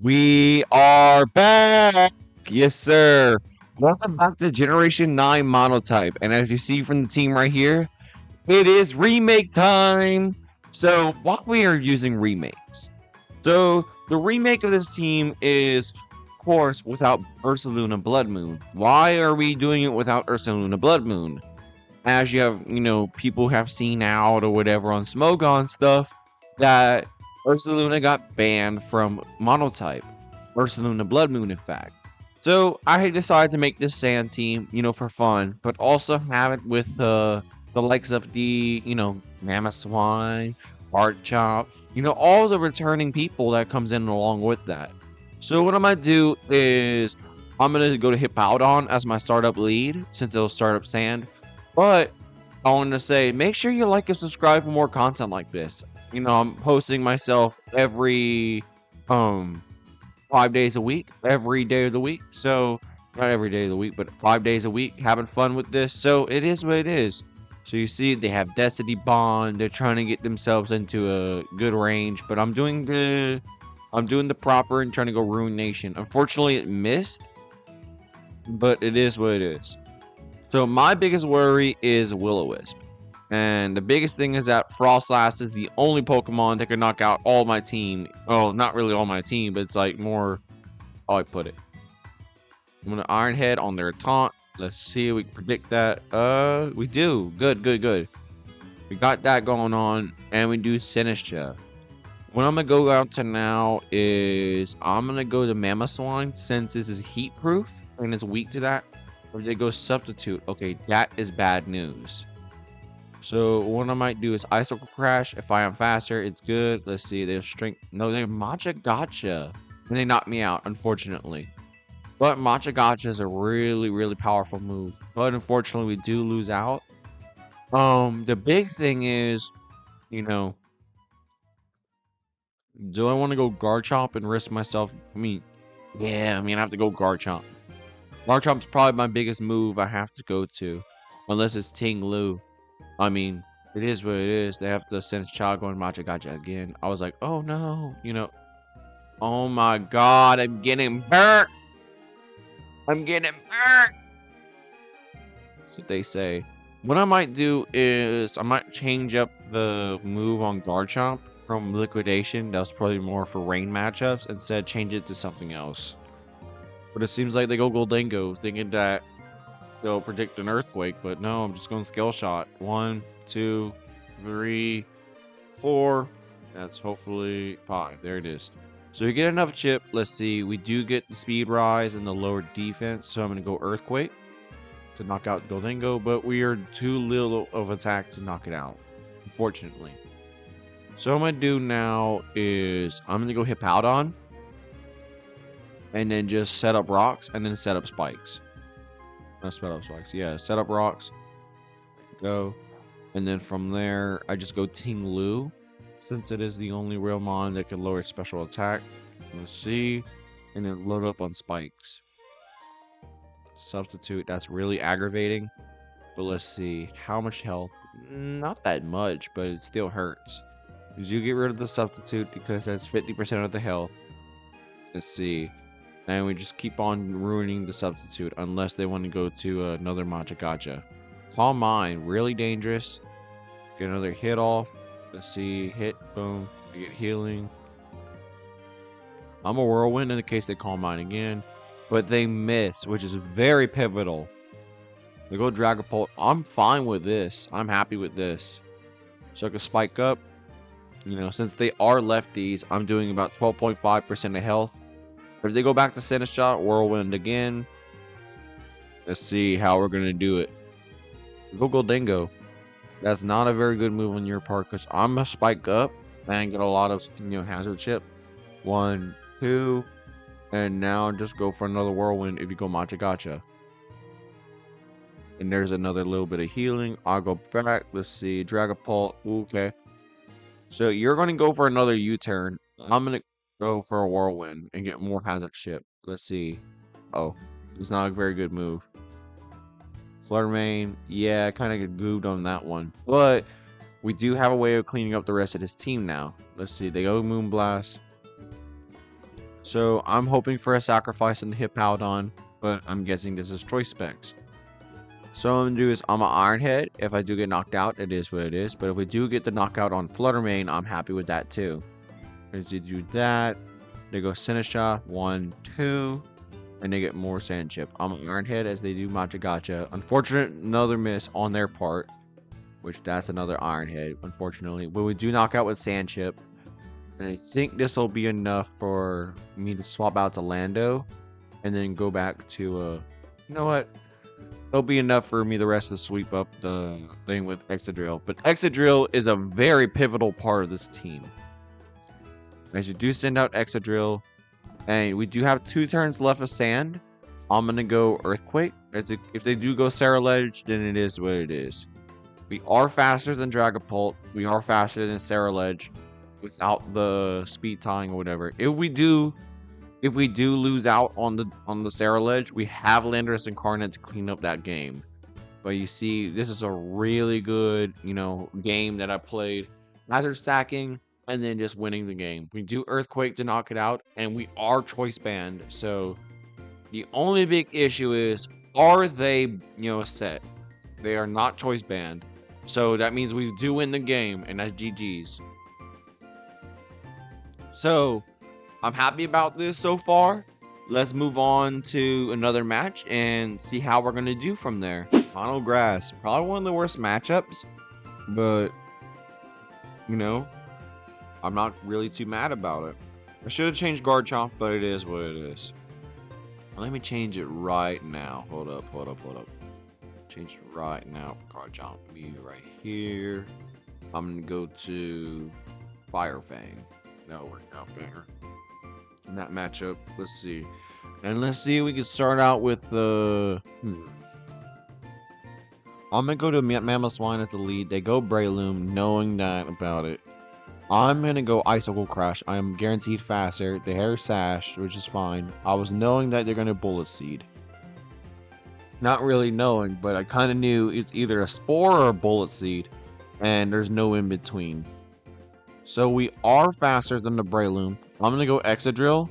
We are back! Yes, sir. Welcome back to Generation 9 Monotype. And as you see from the team right here, it is remake time! So, why we are using remakes? So, the remake of this team is, of course, without Ursaluna-Bloodmoon. Why are we doing it without Ursaluna-Bloodmoon? As you have, people have seen out or whatever on Smogon stuff, that Ursaluna got banned from Monotype. Ursaluna-Bloodmoon, in fact. So I decided to make this sand team, for fun, but also have it with the likes of the, Mammoth Swine, Art Chop, all the returning people that comes in along with that. So what I'm gonna do is I'm gonna go to Hippowdon as my startup lead, since it'll start up sand. But I want to say, make sure you like and subscribe for more content like this. I'm posting myself every 5 days a week, every day of the week. So not every day of the week, but 5 days a week, having fun with this. So it is what it is. So you see, they have Destiny Bond. They're trying to get themselves into a good range, but I'm doing the proper and trying to go Ruin Nation. Unfortunately, it missed, but it is what it is. So my biggest worry is Will-O-Wisp. And the biggest thing is that Frostlass is the only Pokemon that can knock out all my team. Well, not really all my team, but it's like more how I put it. I'm going to Iron Head on their taunt. Let's see if we can predict that. We do. Good. We got that going on. And we do Sinistcha. What I'm going to go out to now is I'm going to go to Mammoth Swine since this is heat proof and it's weak to that. Or they go Substitute. Okay, that is bad news. So what I might do is Icicle Crash. If I am faster, it's good. Let's see. They're strength. No, they're Matcha Gotcha. And they knocked me out, unfortunately. But Matcha Gotcha is a really powerful move. But unfortunately, we do lose out. The big thing is, do I want to go Garchomp and risk myself? I have to go Garchomp. Garchomp's probably my biggest move I have to go to. Unless it's Ting Lu. It is what it is. They have to send Chago and Matcha Gotcha again. I was like, oh no. Oh my god, I'm getting burnt. That's what they say. What I might do is I might change up the move on Garchomp from Liquidation. That was probably more for rain matchups. Instead, change it to something else. But it seems like they go Goldengo, thinking that they'll predict an earthquake. But no, I'm just going Scale Shot. 1, 2, 3, 4. That's hopefully 5. There it is. So we get enough chip. Let's see. We do get the speed rise and the lower defense. So I'm going to go Earthquake to knock out Goldengo. But we are too little of attack to knock it out, unfortunately. So what I'm going to do now is I'm going to go Hippowdon. And then just set up rocks and then set up spikes. Not set up spikes. Yeah, set up rocks. Go. And then from there, I just go Ting Lu. Since it is the only real mon that can lower special attack. Let's see. And then load up on spikes. Substitute. That's really aggravating. But let's see. How much health? Not that much, but it still hurts. Because you get rid of the substitute because that's 50% of the health. Let's see. And we just keep on ruining the substitute unless they want to go to another Matcha Gotcha. Calm Mind, really dangerous. Get another hit off. Let's see. Hit, boom. We get healing. I'm a Whirlwind in the case they Calm Mind again. But they miss, which is very pivotal. They go Dragapult. I'm fine with this. I'm happy with this. So I can spike up. Since they are lefties, I'm doing about 12.5% of health. If they go back to Sinistcha, Whirlwind again. Let's see how we're going to do it. Go Goldengo. That's not a very good move on your part because I'm going to spike up and get a lot of hazard chip. 1, 2. And now just go for another Whirlwind if you go Matcha Gotcha. And there's another little bit of healing. I'll go back. Let's see. Dragapult. Okay. So you're going to go for another U-turn. I'm going to go for a Whirlwind and get more hazard chip. Let's see. Oh, it's not a very good move. Fluttermane, yeah, kind of get goobed on that one. But we do have a way of cleaning up the rest of this team now. Let's see. They go Moonblast. So I'm hoping for a sacrifice in the Hippowdon, but I'm guessing this is choice specs. So what I'm gonna do is I'm an Ironhead. If I do get knocked out, it is what it is. But if we do get the knockout on Fluttermane, I'm happy with that too. As you do that, they go Senesha, 1, 2, and they get more Sand Chip. I'm an Ironhead as they do Magigacha. Unfortunate, another miss on their part, which that's another Ironhead, unfortunately. But we do knock out with Sand Chip. And I think this will be enough for me to swap out to Lando and then go back to, you know what? It'll be enough for me the rest to sweep up the thing with Excadrill. But Excadrill is a very pivotal part of this team. As you do send out Excadrill, and we do have 2 turns left of Sand, I'm going to go Earthquake. If they do go Ceruledge, then it is what it is. We are faster than Dragapult. We are faster than Ceruledge without the speed tying or whatever. If we do lose out on the Ceruledge, we have Landorus Incarnate to clean up that game. But you see, this is a really good, game that I played. Hazard stacking and then just winning the game. We do Earthquake to knock it out, and we are choice banned. So the only big issue is, are they, set? They are not choice banned. So that means we do win the game, and that's GG's. So I'm happy about this so far. Let's move on to another match and see how we're going to do from there. Final Grass. Probably one of the worst matchups. But, I'm not really too mad about it. I should have changed Garchomp, but it is what it is. Let me change it right now. Hold up. Change it right now. Garchomp. Be right here. I'm going to go to Fire Fang. That'll work out better. In that matchup, let's see. And let's see if we can start out with the... I'm going to go to Mamoswine as the lead. They go Breloom, knowing that about it. I'm going to go Icicle Crush. I am guaranteed faster. The Hair Sash, which is fine. I was knowing that they're going to Bullet Seed. Not really knowing, but I kind of knew it's either a Spore or a Bullet Seed. And there's no in between. So we are faster than the Breloom. I'm going to go Excadrill.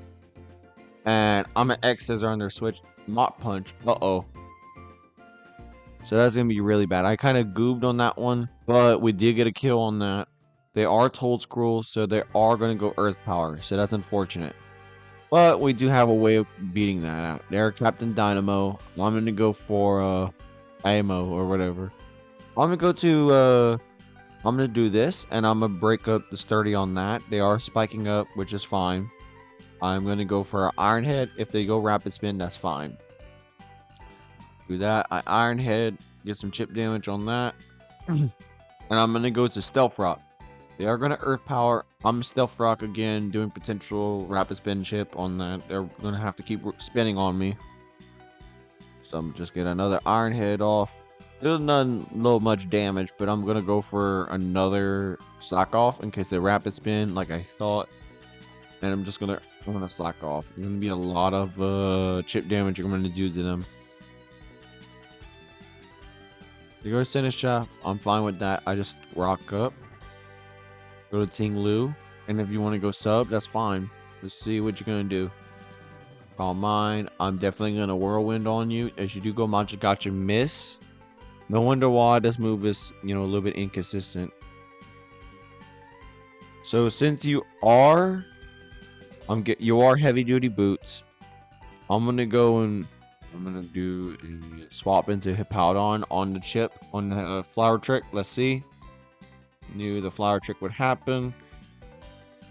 And I'm going to X-Scissor on their switch. Mach Punch. Uh-oh. So that's going to be really bad. I kind of goobed on that one. But we did get a kill on that. They are Toad Scroll. So they are going to go Earth Power. So that's unfortunate. But we do have a way of beating that out. They're Captain Dynamo. I'm going to go for Amo or whatever. I'm going to go to... I'm going to do this, and I'm going to break up the Sturdy on that. They are spiking up, which is fine. I'm going to go for an Iron Head. If they go Rapid Spin, that's fine. Do that. I Iron Head, get some chip damage on that. And I'm going to go to Stealth Rock. They are going to Earth Power. I'm Stealth Rock again, doing potential Rapid Spin chip on that. They're going to have to keep spinning on me. So I'm just get another Iron Head off. It doesn't know much damage, but I'm going to go for another slack off in case they Rapid Spin like I thought. And I'm going to slack off. There's going to be a lot of chip damage I'm going to do to them. They go to Senesha. I'm fine with that. I just rock up. Go to Ting Lu. And if you want to go sub, that's fine. Let's see what you're going to do. Calm Mind. I'm definitely going to Whirlwind on you. As you do go Magigacha miss. No wonder why this move is, a little bit inconsistent. So since you are heavy duty boots, I'm gonna go and I'm gonna do a swap into Hippowdon on the chip on the Flower Trick. Let's see. Knew the Flower Trick would happen.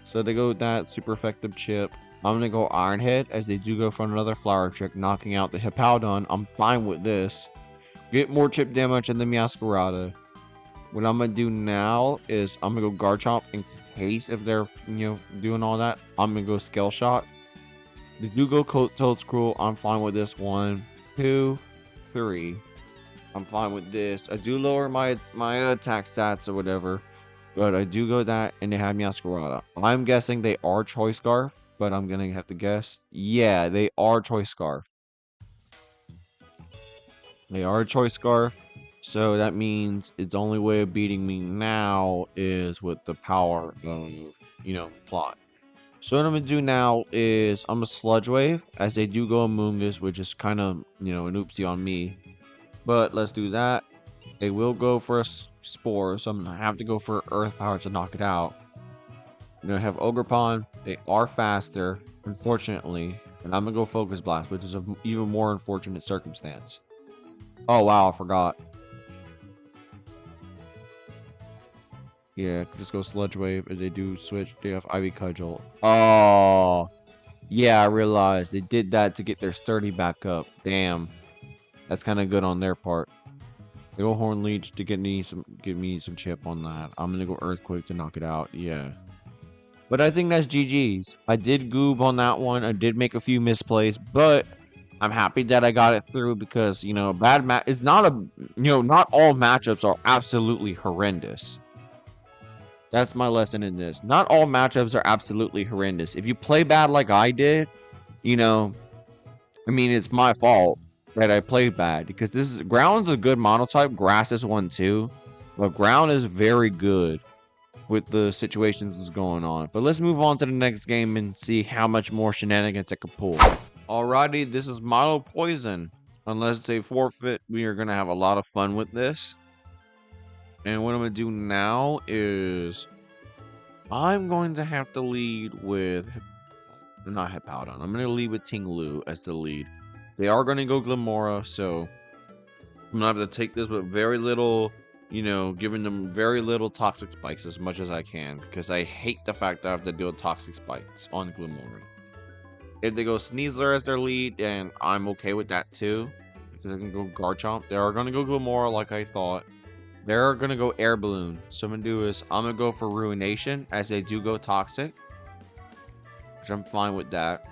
So they go with that super effective chip. I'm gonna go Iron Head as they do go for another Flower Trick, knocking out the Hippowdon. I'm fine with this. Get more chip damage than the Meowscarada. What I'm going to do now is I'm going to go Garchomp in case if they're, doing all that. I'm going to go Scale Shot. They do go Toad Scroll. I'm fine with this. 1, 2, 3. I'm fine with this. I do lower my attack stats or whatever. But I do go that and they have Meowscarada. I'm guessing they are Choice Scarf. But I'm going to have to guess. Yeah, they are Choice Scarf. They are a Choice Scarf, so that means its only way of beating me now is with the power of, plot. So what I'm gonna do now is I'm a Sludge Wave, as they do go Amoonguss, which is kind of, you know, an oopsie on me. But let's do that. They will go for a Spore, so I'm gonna have to go for Earth Power to knock it out. You know, I have Ogerpon. They are faster, unfortunately. And I'm gonna go Focus Blast, which is an even more unfortunate circumstance. Oh wow, I forgot. Yeah, just go Sludge Wave. If they do switch, they have Ivy Cudgel. Oh, yeah, I realized they did that to get their sturdy back up. Damn, that's kind of good on their part. They go Horn Leech to get me some chip on that. I'm gonna go Earthquake to knock it out. Yeah. But I think that's GG's. I did goob on that one. I did make a few misplays, but I'm happy that I got it through because, you know, it's not a, you know, not all matchups are absolutely horrendous. That's my lesson in this. Not all matchups are absolutely horrendous. If you play bad like I did, you know, I mean, it's my fault that I played bad because ground's a good monotype. Grass is one too, but ground is very good with the situations that's going on. But let's move on to the next game and see how much more shenanigans I can pull. Alrighty, this is Mono Poison. Unless they forfeit, we are going to have a lot of fun with this. And what I'm going to do now is I'm going to have to lead with, not Hippowdon, I'm going to lead with Tinglu as the lead. They are going to go Glimmora, so I'm going to have to take this with very little, you know, giving them very little toxic spikes as much as I can, because I hate the fact that I have to deal with toxic spikes on Glimmora. If they go Sneasler as their lead, then I'm okay with that too, because I can go Garchomp. They are going to go Glimmora like I thought. They're going to go Air Balloon. So I'm going to do is I'm going to go for Ruination, as they do go Toxic, which I'm fine with that.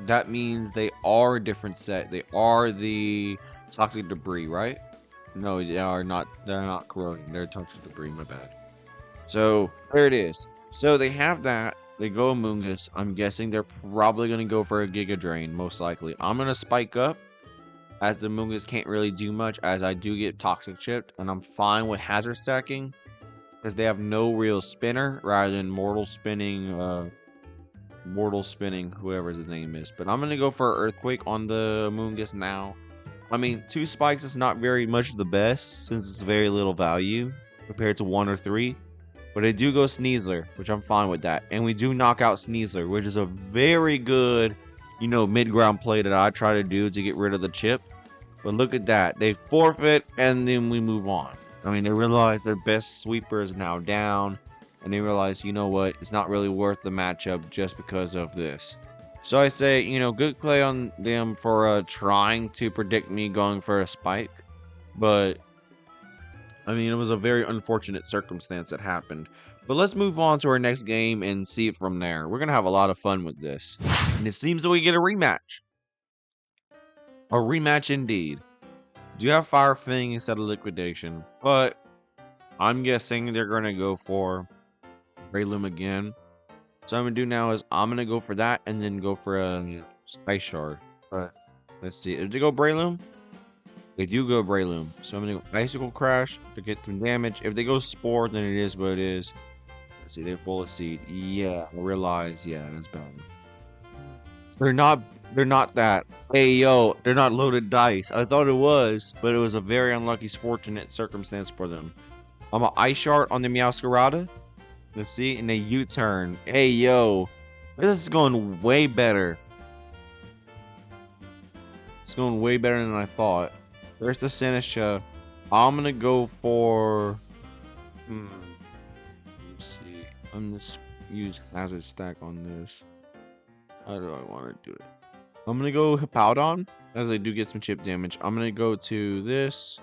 That means they are a different set. They are the Toxic Debris, right? No, they are not. They're not corroding. They're Toxic Debris. My bad. So there it is. So they have that. They go Amoonguss. I'm guessing they're probably going to go for a Giga Drain, most likely. I'm going to spike up, as the Amoonguss can't really do much, as I do get Toxic Chipped, and I'm fine with Hazard Stacking, because they have no real spinner, rather than Mortal Spinning, whoever his name is. But I'm going to go for Earthquake on the Amoonguss now. I mean, 2 spikes is not very much the best, since it's very little value compared to 1 or 3. But I do go Sneasler, which I'm fine with that. And we do knock out Sneasler, which is a very good, you know, mid-ground play that I try to do to get rid of the chip. But look at that. They forfeit, and then we move on. I mean, they realize their best sweeper is now down. And they realize, you know what, it's not really worth the matchup just because of this. So I say, you know, good play on them for trying to predict me going for a spike. But, I mean, it was a very unfortunate circumstance that happened. But let's move on to our next game and see it from there. We're going to have a lot of fun with this. And it seems that we get a rematch. A rematch indeed. Do have Fire Fang instead of Liquidation. But I'm guessing they're going to go for Breloom again. So what I'm going to do now is I'm going to go for that and then go for a Ice Shard. But let's see. If they go Breloom, they do go Breloom. So I'm going to go Icicle Crash to get some damage. If they go Spore, then it is what it is. Let's see. They Bullet Seed. Yeah, I realize. Yeah, that's bad. They're not that. Hey, yo, they're not loaded dice. I thought it was, but it was a very unlucky, fortunate circumstance for them. I'm an Ice Shard on the Meowscarada. Let's see, and a U-turn. Hey, yo, this is going way better. It's going way better than I thought. There's the Sinisha. I'm gonna go for. Let's see. I'm just use Hazard Stack on this. How do I want to do it? I'm gonna go Hippowdon, as I do get some chip damage. I'm gonna go to this.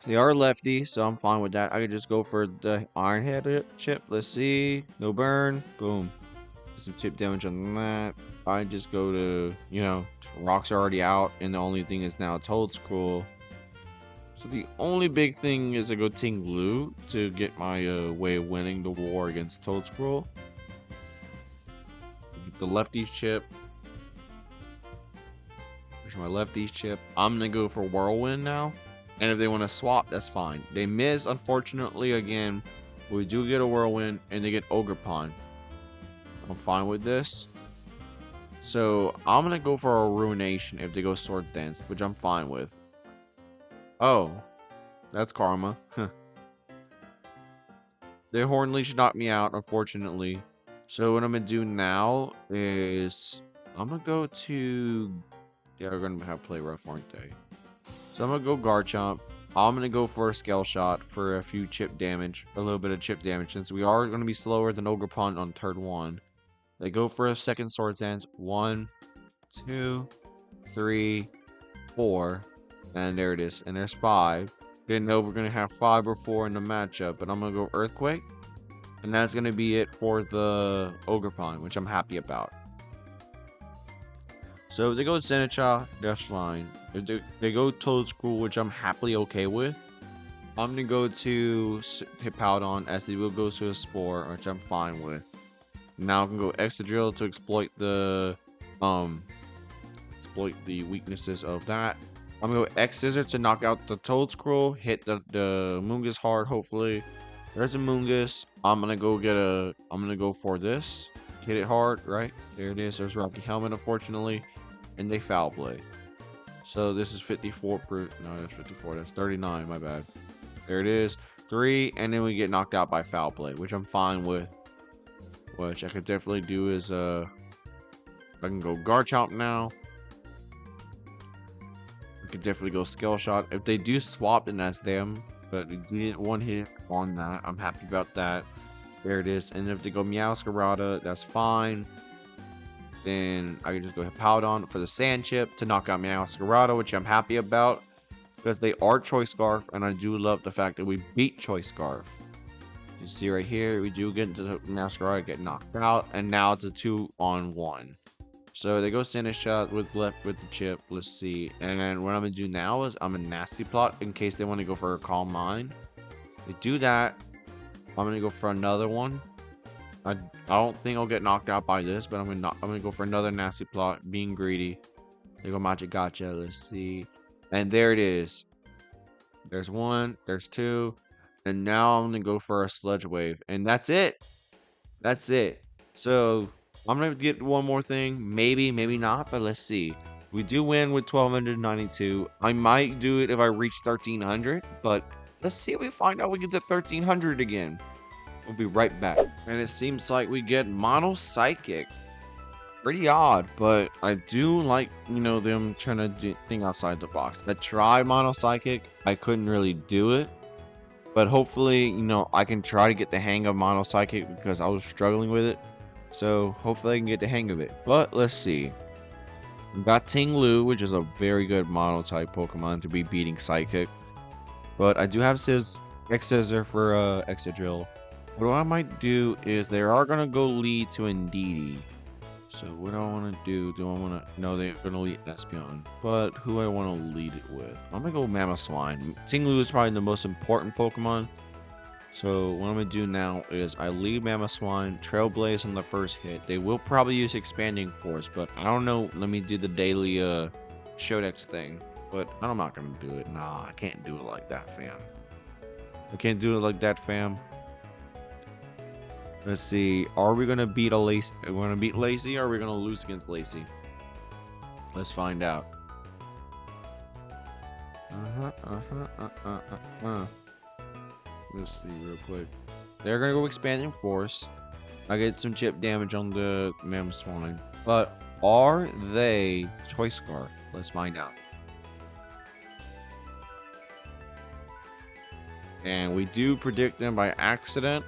They are lefty, so I'm fine with that. I could just go for the Iron Head chip. Let's see. No burn. Boom. Get some chip damage on that. I just go to, you know, rocks are already out, and the only thing is now Toedscruel. So the only big thing is I go Tinglu to get my way of winning the war against Toedscruel. The lefties chip. There's my lefties chip. I'm gonna go for Whirlwind now. And if they want to swap, that's fine. They miss, unfortunately, again. We do get a Whirlwind, and they get Ogerpon. I'm fine with this. So, I'm going to go for a Ruination if they go Swords Dance, which I'm fine with. Oh, that's karma. Their Hornleash knocked me out, unfortunately. So, what I'm going to do now is... I'm going to go to... Yeah, we're going to have play rough, aren't they? So, I'm going to go Garchomp. I'm going to go for a Scale Shot for a few chip damage. A little bit of chip damage, since we are going to be slower than Ogerpon on turn 1. They go for a second Swords Dance. 1, 2, 3, 4. And there it is. And there's 5. Didn't know we're going to have 5 or 4 in the matchup. But I'm going to go Earthquake. And that's going to be it for the Ogerpon, which I'm happy about. So if they go Zenitcha, that's fine. If they go Toedscruel, which I'm happily okay with. I'm going to go to Hippowdon as they will go to a Spore, which I'm fine with. Now I can go Excadrill to exploit the weaknesses of that. I'm gonna go X-Scissor to knock out the Toedscruel, hit the Moongus hard, hopefully. There's a Moongus. I'm gonna go for this. Hit it hard, right? There it is. There's Rocky Helmet, unfortunately. And they Foul Play. So this is 54 per no, that's 54, that's 39, my bad. There it is. 3, and then we get knocked out by Foul Play, which I'm fine with. Which I could definitely do is I can go Garchomp now. I could definitely go Scale Shot. If they do swap, then that's them. But we did one hit on that. I'm happy about that. There it is. And if they go Meowscarada, that's fine. Then I can just go Hippowdon for the Sand Chip to knock out Meowscarada, which I'm happy about. Because they are Choice Scarf, and I do love the fact that we beat Choice Scarf. You see right here, we do get into the Meowscarada, get knocked out, and now it's a 2-on-1. So they go Sand Shot with the chip. Let's see. And then what I'm gonna do now is I'm a Nasty Plot in case they want to go for a Calm Mind. They do that. I'm gonna go for another one. I don't think I'll get knocked out by this, but I'm gonna go for another Nasty Plot, being greedy. They go Magic Gotcha. Let's see. And there it is. There's 1. There's 2. And now I'm going to go for a Sludge Wave. And that's it. That's it. So, I'm going to get one more thing. Maybe, maybe not. But let's see. We do win with 1292. I might do it if I reach 1300. But let's see if we find out we get to 1300 again. We'll be right back. And it seems like we get Mono Psychic. Pretty odd. But I do like, them trying to think outside the box. I tried Mono Psychic. I couldn't really do it. But hopefully, I can try to get the hang of Mono Psychic because I was struggling with it. So, hopefully I can get the hang of it. But, let's see. We got Ting-Lu, which is a very good Monotype Pokemon to be beating Psychic. But I do have X-Scissor for Excadrill. What I might do is they are going to go lead to Indeedee. So, what do I want to do? Do I want to... No, they're going to lead Espeon. But who I want to lead it with? I'm going to go Mamoswine. Ting-Lu is probably the most important Pokemon. So, what I'm going to do now is I lead Mamoswine, Trailblaze on the first hit. They will probably use Expanding Force, but I don't know. Let me do the daily Showdex thing. But I'm not going to do it. Nah, I can't do it like that, fam. I can't do it like that, fam. Let's see. Are we gonna beat Lacey? Are we gonna beat Lacey, or are we gonna lose against Lacey? Let's find out. Let's see real quick. They're gonna go Expanding Force. I get some chip damage on the Mamoswine. But are they Choice Scarf? Let's find out. And we do predict them by accident,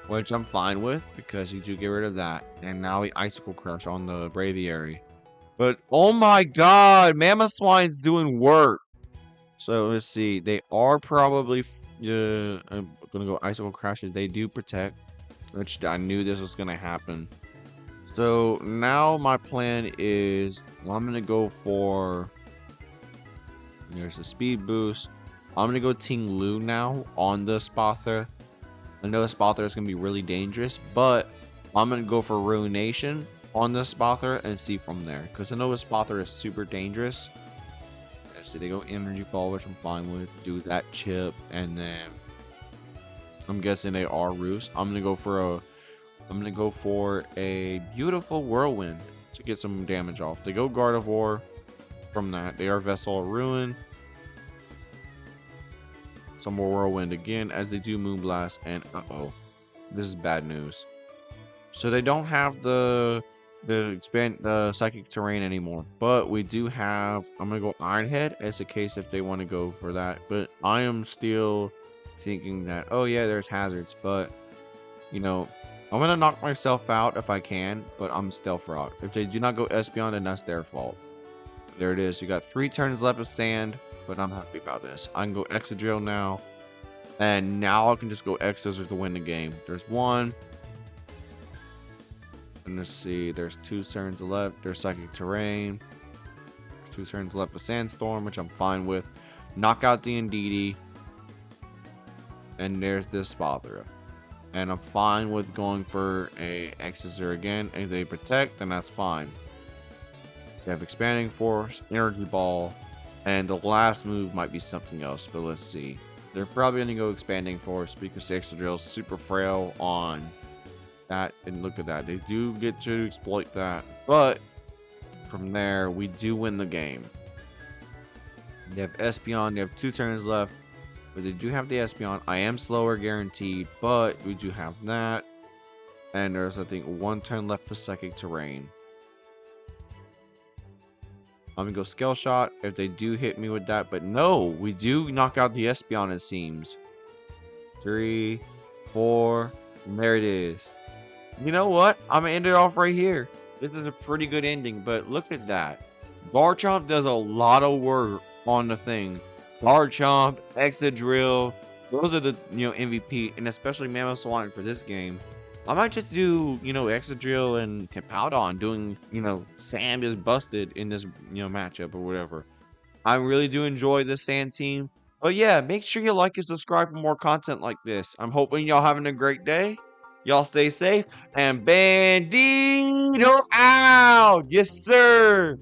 which I'm fine with, because you do get rid of that. And now we Icicle Crush on the Braviary. But, oh my god, Mamoswine's doing work. So, let's see. They are probably, I'm going to go Icicle Crush. They do protect, which I knew this was going to happen. So, now my plan is, I'm going to go for, there's a Speed Boost. I'm going to go Ting-Lu now on the Spother. I know Spother is going to be really dangerous, but I'm going to go for Ruination on the Spother and see from there. Because I know Spother is super dangerous. So they go Energy Ball, which I'm fine with. Do that chip, and then I'm guessing they are roofs. I'm gonna go for a beautiful whirlwind to get some damage off. They go Gardevoir from that. They are Vessel of Ruin. Some more whirlwind again as they do Moonblast, and this is bad news. So they don't have the psychic terrain anymore, but we do have. I'm gonna go Ironhead as a case if they want to go for that. But I am still thinking that there's hazards, but I'm gonna knock myself out if I can. But I'm Stealth Rock. If they do not go Espeon, then that's their fault. There it is. You got 3 turns left of Sand, but I'm happy about this. I can go Excadrill now, and now I can just go X-Scissors to win the game. There's 1. And let's see, there's 2 turns left. There's Psychic Terrain. 2 turns left of Sandstorm, which I'm fine with. Knock out the Indeedee. And there's this Spothra. And I'm fine with going for a X-Scissor again. If they protect, then that's fine. They have Expanding Force, Energy Ball, and the last move might be something else, but let's see. They're probably going to go Expanding Force because Excadrill is super frail on that, and look at that. They do get to exploit that, but from there, we do win the game. They have Espeon. They have 2 turns left, but they do have the Espeon. I am slower guaranteed, but we do have that. And there's, I think, 1 turn left for Psychic Terrain. I'm gonna go Scale Shot if they do hit me with that, but no, we do knock out the Espeon, it seems. 3, 4, and there it is. You know what? I'm gonna end it off right here. This is a pretty good ending, but look at that. Garchomp does a lot of work on the thing. Garchomp, Excadrill, those are the MVP, and especially Mamoswine for this game. I might just do, Excadrill and Hippowdon doing, Sand is busted in this, matchup or whatever. I really do enjoy this Sand team. But yeah, make sure you like and subscribe for more content like this. I'm hoping y'all having a great day. Y'all stay safe. And Bandito out! Yes, sir!